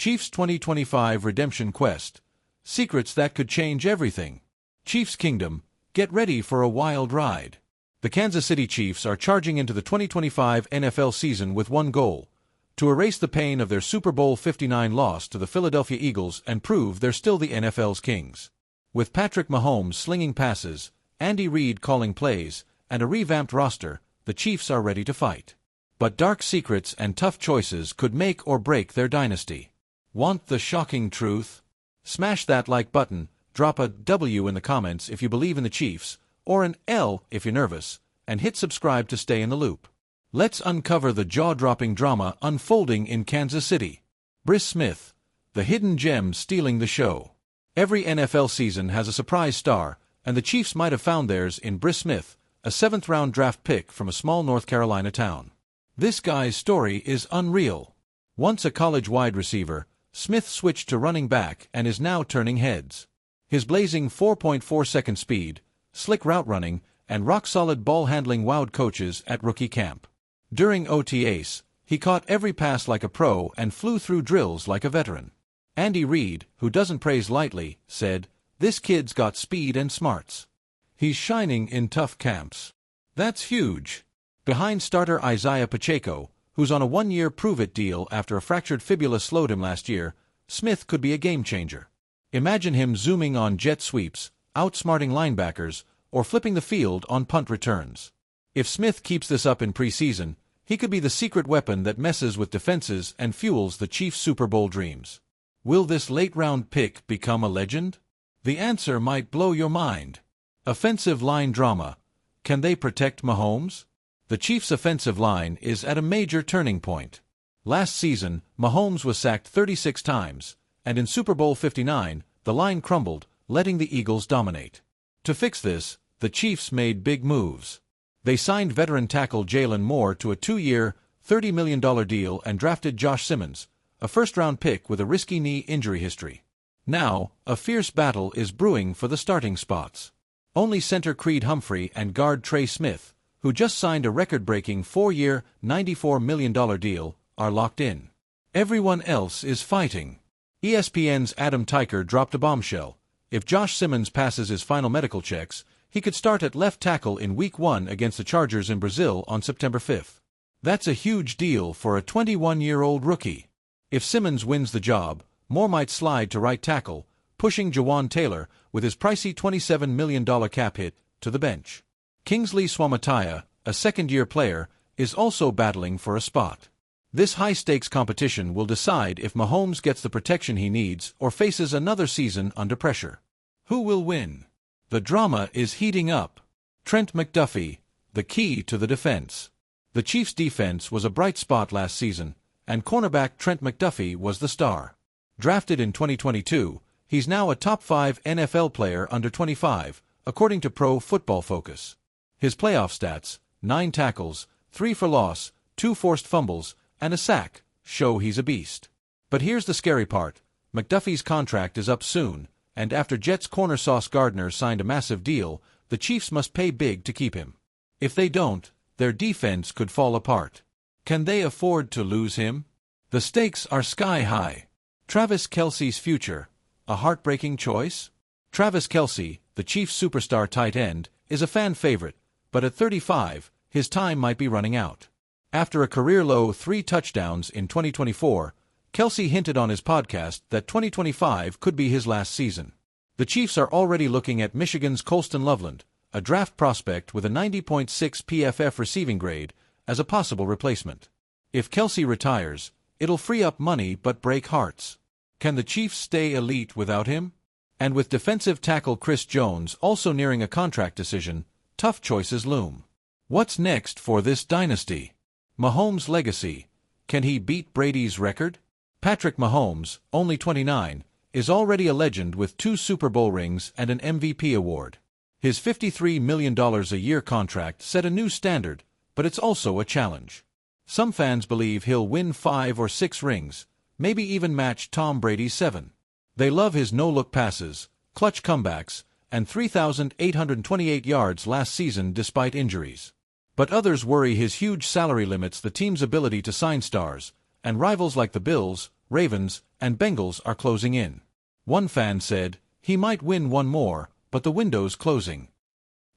Chiefs 2025 Redemption Quest. Secrets that could change everything. Chiefs Kingdom, get ready for a wild ride. The Kansas City Chiefs are charging into the 2025 NFL season with one goal: to erase the pain of their Super Bowl 59 loss to the Philadelphia Eagles and prove they're still the NFL's kings. With Patrick Mahomes slinging passes, Andy Reid calling plays, and a revamped roster, the Chiefs are ready to fight. But dark secrets and tough choices could make or break their dynasty. Want the shocking truth? Smash that like button, drop a W in the comments if you believe in the Chiefs, or an L if you're nervous, and hit subscribe to stay in the loop. Let's uncover the jaw-dropping drama unfolding in Kansas City. Brice Smith, the hidden gem stealing the show. Every NFL season has a surprise star, and the Chiefs might have found theirs in Brice Smith, a 7th-round draft pick from a small North Carolina town. This guy's story is unreal. Once a college wide receiver, Smith switched to running back and is now turning heads. His blazing 4.4-second speed, slick route running, and rock-solid ball handling wowed coaches at rookie camp. During OTAs, he caught every pass like a pro and flew through drills like a veteran. Andy Reid, who doesn't praise lightly, said, "This kid's got speed and smarts. He's shining in tough camps." That's huge. Behind starter Isaiah Pacheco, who's on a one-year prove-it deal after a fractured fibula slowed him last year, Smith could be a game-changer. Imagine him zooming on jet sweeps, outsmarting linebackers, or flipping the field on punt returns. If Smith keeps this up in preseason, he could be the secret weapon that messes with defenses and fuels the Chiefs' Super Bowl dreams. Will this late-round pick become a legend? The answer might blow your mind. Offensive line drama. Can they protect Mahomes? The Chiefs' offensive line is at a major turning point. Last season, Mahomes was sacked 36 times, and in Super Bowl 59, the line crumbled, letting the Eagles dominate. To fix this, the Chiefs made big moves. They signed veteran tackle Jalen Moore to a 2-year, $30 million deal and drafted Josh Simmons, a first-round pick with a risky knee injury history. Now, a fierce battle is brewing for the starting spots. Only center Creed Humphrey and guard Trey Smith, who just signed a record-breaking 4-year, $94 million deal, are locked in. Everyone else is fighting. ESPN's Adam Teicher dropped a bombshell. If Josh Simmons passes his final medical checks, he could start at left tackle in Week 1 against the Chargers in Brazil on September 5th. That's a huge deal for a 21-year-old rookie. If Simmons wins the job, Moore might slide to right tackle, pushing Jawan Taylor, with his pricey $27 million cap hit, to the bench. Kingsley Suamataia, a second-year player, is also battling for a spot. This high-stakes competition will decide if Mahomes gets the protection he needs or faces another season under pressure. Who will win? The drama is heating up. Trent McDuffie, the key to the defense. The Chiefs' defense was a bright spot last season, and cornerback Trent McDuffie was the star. Drafted in 2022, he's now a top-5 NFL player under 25, according to Pro Football Focus. His playoff stats, 9 tackles, 3 for loss, 2 forced fumbles, and a sack, show he's a beast. But here's the scary part. McDuffie's contract is up soon, and after Jets corner Sauce Gardner signed a massive deal, the Chiefs must pay big to keep him. If they don't, their defense could fall apart. Can they afford to lose him? The stakes are sky-high. Travis Kelce's future, a heartbreaking choice? Travis Kelce, the Chiefs' superstar tight end, is a fan favorite, but at 35, his time might be running out. After a career-low 3 touchdowns in 2024, Kelce hinted on his podcast that 2025 could be his last season. The Chiefs are already looking at Michigan's Colston Loveland, a draft prospect with a 90.6 PFF receiving grade, as a possible replacement. If Kelce retires, it'll free up money but break hearts. Can the Chiefs stay elite without him? And with defensive tackle Chris Jones also nearing a contract decision, tough choices loom. What's next for this dynasty? Mahomes' legacy. Can he beat Brady's record? Patrick Mahomes, only 29, is already a legend with 2 Super Bowl rings and an MVP award. His $53 million a year contract set a new standard, but it's also a challenge. Some fans believe he'll win 5 or 6 rings, maybe even match Tom Brady's 7. They love his no-look passes, clutch comebacks, and 3,828 yards last season despite injuries. But others worry his huge salary limits the team's ability to sign stars, and rivals like the Bills, Ravens, and Bengals are closing in. One fan said, "He might win one more, but the window's closing."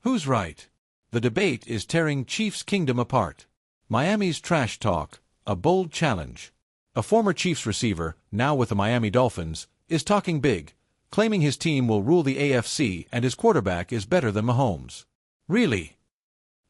Who's right? The debate is tearing Chiefs' kingdom apart. Miami's trash talk, a bold challenge. A former Chiefs receiver, now with the Miami Dolphins, is talking big, claiming his team will rule the AFC and his quarterback is better than Mahomes. Really?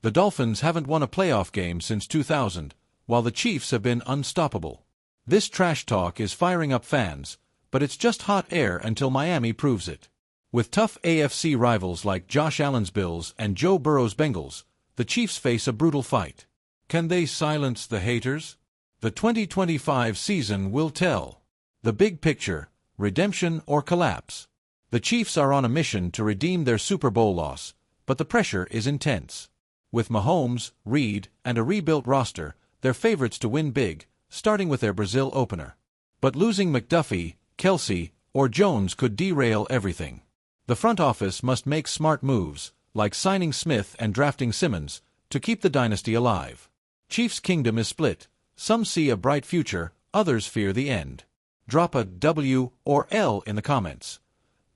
The Dolphins haven't won a playoff game since 2000, while the Chiefs have been unstoppable. This trash talk is firing up fans, but it's just hot air until Miami proves it. With tough AFC rivals like Josh Allen's Bills and Joe Burrow's Bengals, the Chiefs face a brutal fight. Can they silence the haters? The 2025 season will tell. The big picture: redemption or collapse. The Chiefs are on a mission to redeem their Super Bowl loss, but the pressure is intense. With Mahomes, Reed, and a rebuilt roster, they're favorites to win big, starting with their Brazil opener. But losing McDuffie, Kelsey, or Jones could derail everything. The front office must make smart moves, like signing Smith and drafting Simmons, to keep the dynasty alive. Chiefs' kingdom is split. Some see a bright future, others fear the end. Drop a W or L in the comments.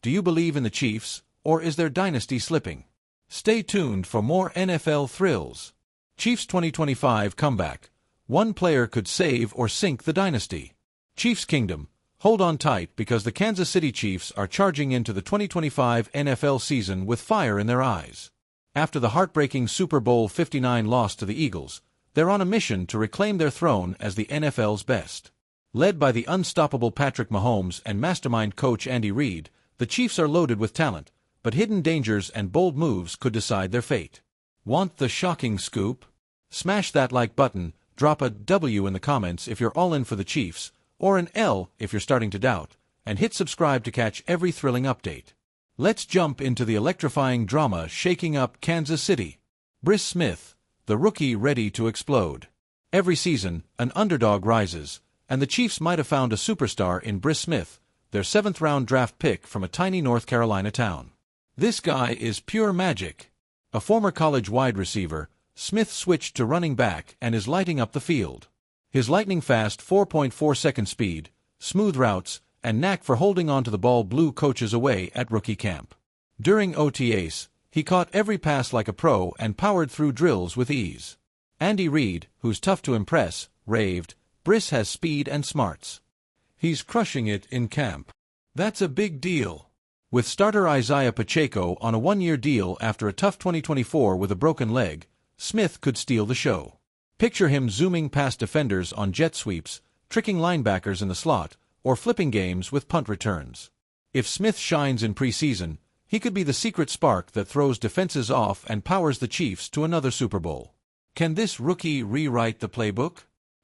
Do you believe in the Chiefs, or is their dynasty slipping? Stay tuned for more NFL thrills. Chiefs 2025 comeback. One player could save or sink the dynasty. Chiefs Kingdom. Hold on tight because the Kansas City Chiefs are charging into the 2025 NFL season with fire in their eyes. After the heartbreaking Super Bowl 59 loss to the Eagles, they're on a mission to reclaim their throne as the NFL's best. Led by the unstoppable Patrick Mahomes and mastermind coach Andy Reid, the Chiefs are loaded with talent, but hidden dangers and bold moves could decide their fate. Want the shocking scoop? Smash that like button, drop a W in the comments if you're all in for the Chiefs, or an L if you're starting to doubt, and hit subscribe to catch every thrilling update. Let's jump into the electrifying drama shaking up Kansas City. Brice Smith, the rookie ready to explode. Every season, an underdog rises, and the Chiefs might have found a superstar in Brice Smith, their 7th-round draft pick from a tiny North Carolina town. This guy is pure magic. A former college wide receiver, Smith switched to running back and is lighting up the field. His lightning-fast 4.4-second speed, smooth routes, and knack for holding on to the ball blew coaches away at rookie camp. During OTAs, he caught every pass like a pro and powered through drills with ease. Andy Reid, who's tough to impress, raved, "Brice has speed and smarts. He's crushing it in camp." That's a big deal. With starter Isaiah Pacheco on a 1-year deal after a tough 2024 with a broken leg, Smith could steal the show. Picture him zooming past defenders on jet sweeps, tricking linebackers in the slot, or flipping games with punt returns. If Smith shines in preseason, he could be the secret spark that throws defenses off and powers the Chiefs to another Super Bowl. Can this rookie rewrite the playbook?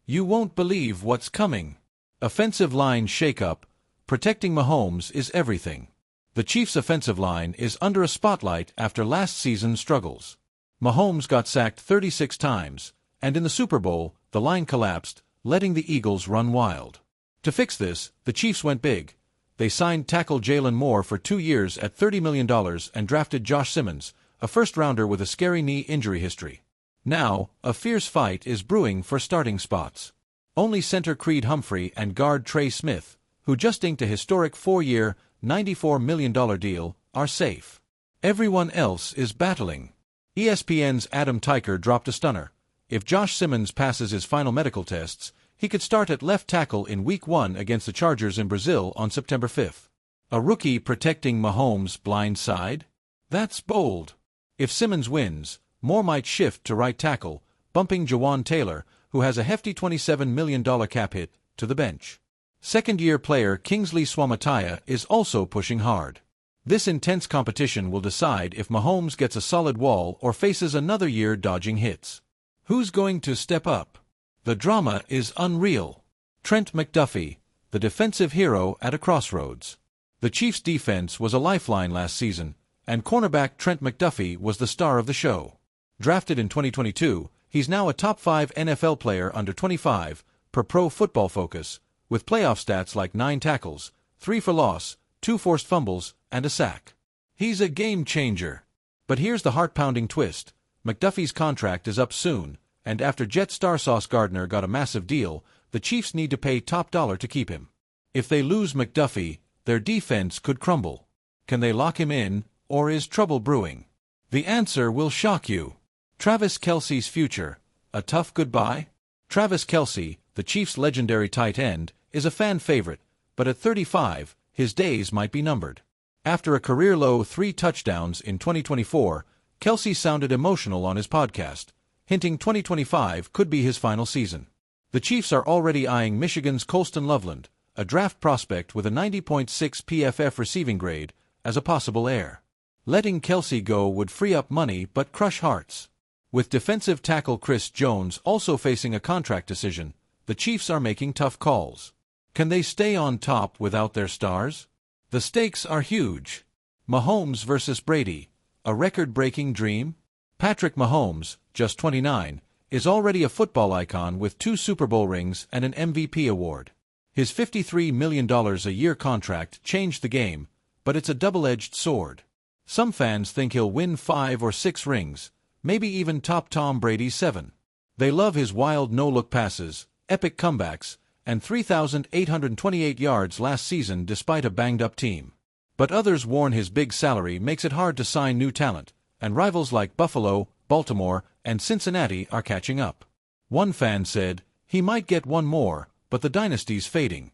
You won't believe what's coming. Offensive line shakeup. Protecting Mahomes is everything. The Chiefs' offensive line is under a spotlight after last season's struggles. Mahomes got sacked 36 times, and in the Super Bowl, the line collapsed, letting the Eagles run wild. To fix this, the Chiefs went big. They signed tackle Jalen Moore for 2 years at $30 million and drafted Josh Simmons, a first-rounder with a scary knee injury history. Now, a fierce fight is brewing for starting spots. Only center Creed Humphrey and guard Trey Smith, who just inked a historic 4-year, $94 million deal, are safe. Everyone else is battling. ESPN's Adam Teicher dropped a stunner. If Josh Simmons passes his final medical tests, he could start at left tackle in Week 1 against the Chargers in Brazil on September 5th. A rookie protecting Mahomes' blind side? That's bold. If Simmons wins, Moore might shift to right tackle, bumping Jawan Taylor, who has a hefty $27 million cap hit, to the bench. Second-year player Kingsley Suamataia is also pushing hard. This intense competition will decide if Mahomes gets a solid wall or faces another year dodging hits. Who's going to step up? The drama is unreal. Trent McDuffie, the defensive hero at a crossroads. The Chiefs' defense was a lifeline last season, and cornerback Trent McDuffie was the star of the show. Drafted in 2022, he's now a top 5 NFL player under 25, per Pro Football Focus, with playoff stats like 9 tackles, 3 for loss, 2 forced fumbles, and a sack. He's a game changer. But here's the heart-pounding twist. McDuffie's contract is up soon, and after Jet star Sauce Gardner got a massive deal, the Chiefs need to pay top dollar to keep him. If they lose McDuffie, their defense could crumble. Can they lock him in, or is trouble brewing? The answer will shock you. Travis Kelce's future, a tough goodbye? Travis Kelce, the Chiefs' legendary tight end, is a fan favorite, but at 35, his days might be numbered. After a career-low 3 touchdowns in 2024, Kelce sounded emotional on his podcast, hinting 2025 could be his final season. The Chiefs are already eyeing Michigan's Colston Loveland, a draft prospect with a 90.6 PFF receiving grade, as a possible heir. Letting Kelce go would free up money but crush hearts. With defensive tackle Chris Jones also facing a contract decision, the Chiefs are making tough calls. Can they stay on top without their stars? The stakes are huge. Mahomes versus Brady, a record-breaking dream? Patrick Mahomes, just 29, is already a football icon with 2 Super Bowl rings and an MVP award. His $53 million a year contract changed the game, but it's a double-edged sword. Some fans think he'll win 5 or 6 rings, maybe even top Tom Brady's 7. They love his wild no-look passes, epic comebacks, and 3,828 yards last season despite a banged-up team. But others warn his big salary makes it hard to sign new talent, and rivals like Buffalo, Baltimore, and Cincinnati are catching up. One fan said, he might get one more, but the dynasty's fading.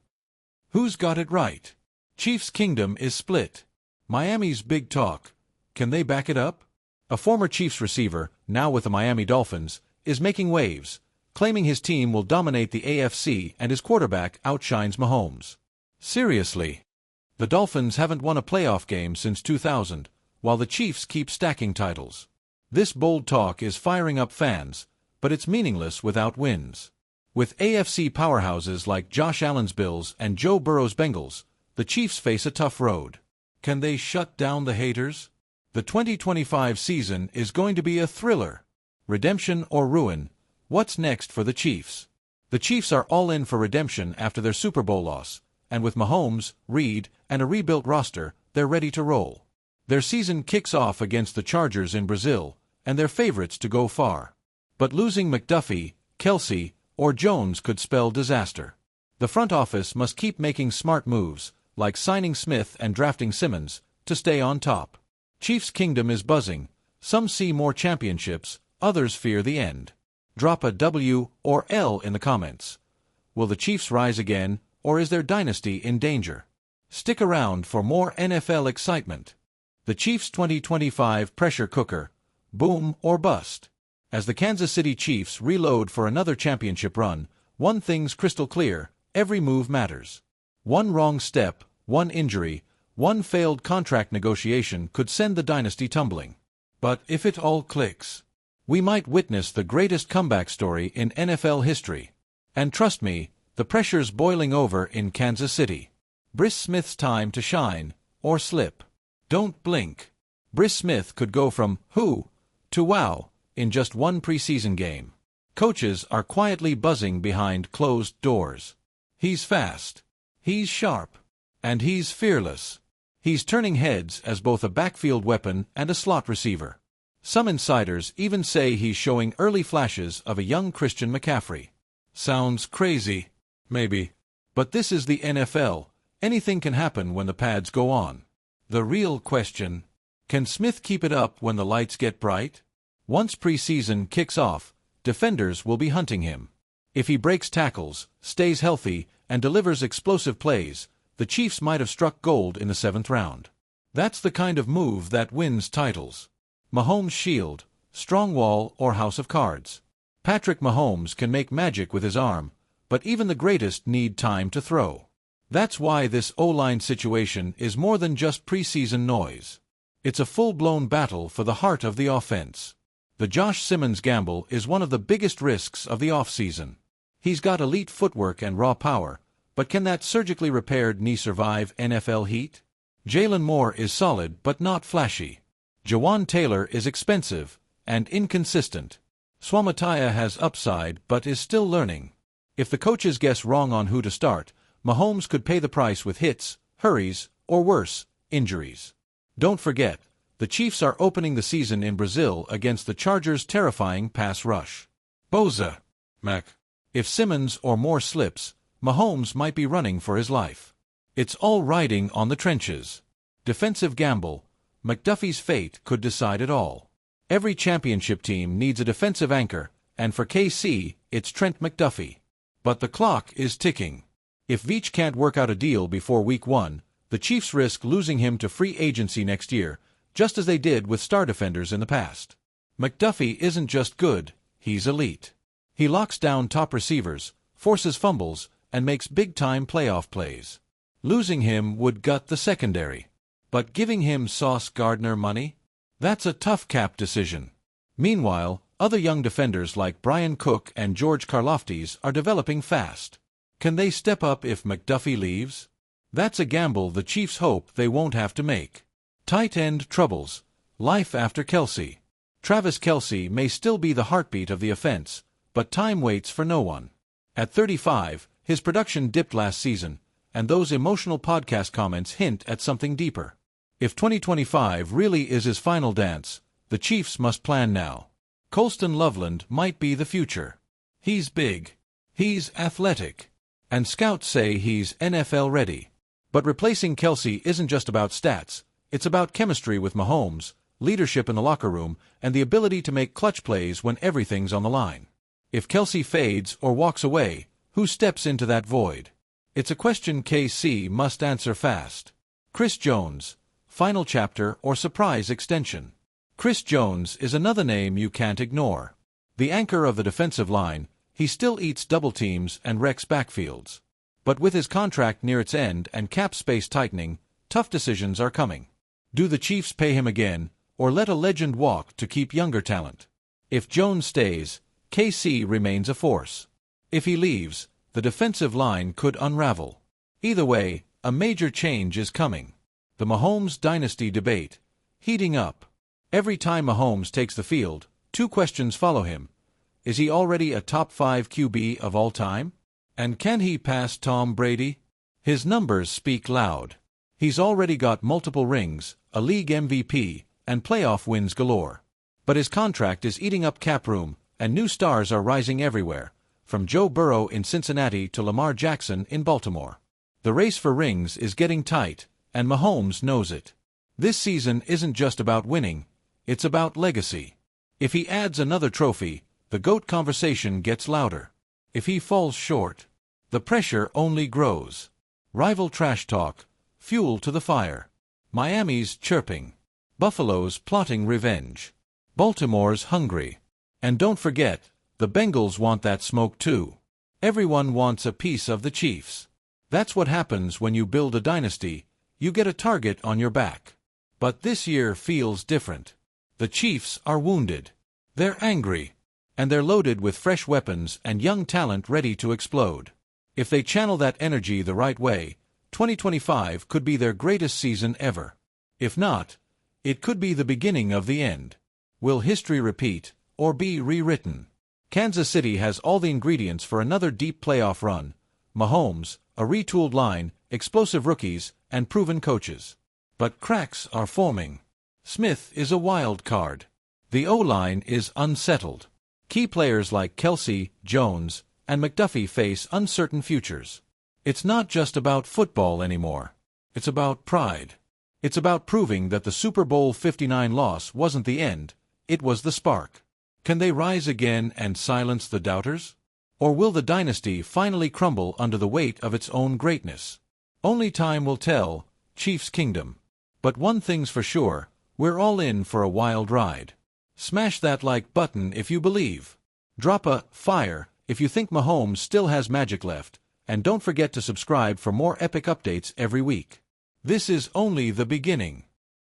Who's got it right? Chiefs' kingdom is split. Miami's big talk. Can they back it up? A former Chiefs receiver, now with the Miami Dolphins, is making waves, claiming his team will dominate the AFC and his quarterback outshines Mahomes. Seriously? The Dolphins haven't won a playoff game since 2000, while the Chiefs keep stacking titles. This bold talk is firing up fans, but it's meaningless without wins. With AFC powerhouses like Josh Allen's Bills and Joe Burrow's Bengals, the Chiefs face a tough road. Can they shut down the haters? The 2025 season is going to be a thriller. Redemption or ruin? What's next for the Chiefs? The Chiefs are all in for redemption after their Super Bowl loss, and with Mahomes, Reed, and a rebuilt roster, they're ready to roll. Their season kicks off against the Chargers in Brazil, and they're favorites to go far. But losing McDuffie, Kelce, or Jones could spell disaster. The front office must keep making smart moves, like signing Smith and drafting Simmons, to stay on top. Chiefs' kingdom is buzzing. Some see more championships, others fear the end. Drop a W or L in the comments. Will the Chiefs rise again, or is their dynasty in danger? Stick around for more NFL excitement. The Chiefs' 2025 pressure cooker, boom or bust. As the Kansas City Chiefs reload for another championship run, one thing's crystal clear: every move matters. One wrong step, one injury, one failed contract negotiation could send the dynasty tumbling. But if it all clicks, we might witness the greatest comeback story in NFL history. And trust me, the pressure's boiling over in Kansas City. Brice Smith's time to shine, or slip. Don't blink. Brice Smith could go from who to wow in just one preseason game. Coaches are quietly buzzing behind closed doors. He's fast. He's sharp. And he's fearless. He's turning heads as both a backfield weapon and a slot receiver. Some insiders even say he's showing early flashes of a young Christian McCaffrey. Sounds crazy. Maybe. But this is the NFL. Anything can happen when the pads go on. The real question: can Smith keep it up when the lights get bright? Once preseason kicks off, defenders will be hunting him. If he breaks tackles, stays healthy, and delivers explosive plays, the Chiefs might have struck gold in the 7th round. That's the kind of move that wins titles. Mahomes' shield, strong wall, or house of cards. Patrick Mahomes can make magic with his arm, but even the greatest need time to throw. That's why this O-line situation is more than just preseason noise. It's a full-blown battle for the heart of the offense. The Josh Simmons gamble is one of the biggest risks of the offseason. He's got elite footwork and raw power, but can that surgically repaired knee survive NFL heat? Jalen Moore is solid but not flashy. Jawan Taylor is expensive and inconsistent. Swamatiah has upside but is still learning. If the coaches guess wrong on who to start, Mahomes could pay the price with hits, hurries, or worse, injuries. Don't forget, the Chiefs are opening the season in Brazil against the Chargers' terrifying pass rush. Boza. Mac. If Simmons or Moore slips, Mahomes might be running for his life. It's all riding on the trenches. Defensive gamble. McDuffie's fate could decide it all. Every championship team needs a defensive anchor, and for KC, it's Trent McDuffie. But the clock is ticking. If Veach can't work out a deal before Week 1, the Chiefs risk losing him to free agency next year, just as they did with star defenders in the past. McDuffie isn't just good, he's elite. He locks down top receivers, forces fumbles, and makes big-time playoff plays. Losing him would gut the secondary. But giving him Sauce Gardner money? That's a tough cap decision. Meanwhile, other young defenders like Brian Cook and George Karlaftis are developing fast. Can they step up if McDuffie leaves? That's a gamble the Chiefs hope they won't have to make. Tight end troubles. Life after Kelce. Travis Kelce may still be the heartbeat of the offense, but time waits for no one. At 35, his production dipped last season, and those emotional podcast comments hint at something deeper. If 2025 really is his final dance, the Chiefs must plan now. Colston Loveland might be the future. He's big. He's athletic. And scouts say he's NFL ready. But replacing Kelce isn't just about stats, it's about chemistry with Mahomes, leadership in the locker room, and the ability to make clutch plays when everything's on the line. If Kelce fades or walks away, who steps into that void? It's a question KC must answer fast. Chris Jones, final chapter or surprise extension. Chris Jones is another name you can't ignore. The anchor of the defensive line, he still eats double teams and wrecks backfields. But with his contract near its end and cap space tightening, tough decisions are coming. Do the Chiefs pay him again, or let a legend walk to keep younger talent? If Jones stays, KC remains a force. If he leaves, the defensive line could unravel. Either way, a major change is coming. The Mahomes dynasty debate, heating up. Every time Mahomes takes the field, two questions follow him. Is he already a top 5 QB of all time? And can he pass Tom Brady? His numbers speak loud. He's already got multiple rings, a league MVP, and playoff wins galore. But his contract is eating up cap room, and new stars are rising everywhere, from Joe Burrow in Cincinnati to Lamar Jackson in Baltimore. The race for rings is getting tight, and Mahomes knows it. This season isn't just about winning, it's about legacy. If he adds another trophy, the GOAT conversation gets louder. If he falls short, the pressure only grows. Rival trash talk, fuel to the fire. Miami's chirping. Buffalo's plotting revenge. Baltimore's hungry. And don't forget, the Bengals want that smoke too. Everyone wants a piece of the Chiefs. That's what happens when you build a dynasty, you get a target on your back. But this year feels different. The Chiefs are wounded. They're angry. And they're loaded with fresh weapons and young talent ready to explode. If they channel that energy the right way, 2025 could be their greatest season ever. If not, it could be the beginning of the end. Will history repeat, or be rewritten? Kansas City has all the ingredients for another deep playoff run. Mahomes, a retooled line, explosive rookies, and proven coaches. But cracks are forming. Smith is a wild card. The O-line is unsettled. Key players like Kelce, Jones, and McDuffie face uncertain futures. It's not just about football anymore. It's about pride. It's about proving that the Super Bowl 59 loss wasn't the end, it was the spark. Can they rise again and silence the doubters? Or will the dynasty finally crumble under the weight of its own greatness? Only time will tell, Chiefs Kingdom. But one thing's for sure, we're all in for a wild ride. Smash that like button if you believe. Drop a fire if you think Mahomes still has magic left, and don't forget to subscribe for more epic updates every week. This is only the beginning.